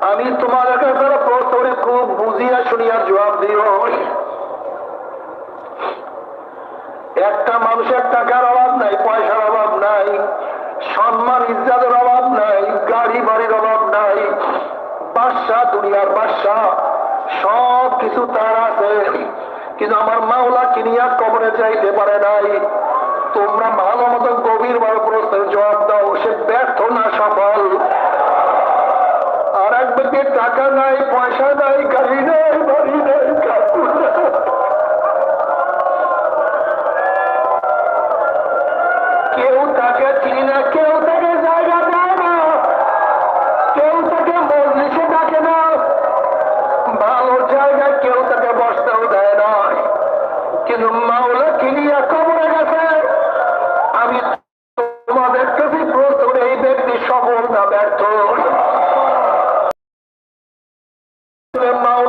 আমি তোমাদের কাছে প্রশ্নে খুব বুঝিয়া শুনিয়া জবাব দিও। একটা মানুষের টাকার অভাব নাই, পয়সার অভাব নাই, সম্মান ইজ্জতের অভাব নাই, গাড়ি বাড়ির অভাব নাই, বাদশা দুনিয়ার বাদশা সব কিছু তার আছে, কিন্তু আমার মাওলা কিনিয়া কবরে যাইতে পারে নাই। তোমরা ভালো মতো গভীর ভাবে প্রশ্নের জবাব দাও, সে ব্যর্থ না সফল? আর এক ব্যক্তির টাকা নাই, পয়সা নাই, গাড়ি নাই, বাড়ি নাই, কাপড় নাই, কেউ তাকে চিনি না, কেউ তাকে জায়গা দেয় না, কেউ তাকে মজলিসে ডাকে না, ভালো জায়গায় কেউ তাকে বসতেও দেয় না, কিন্তু মাওলা কিনিয়া কবরে গেছে। আমি তোমাদের কাছে প্রশ্ন, এই ব্যক্তি সফল না ব্যর্থ? মাওলা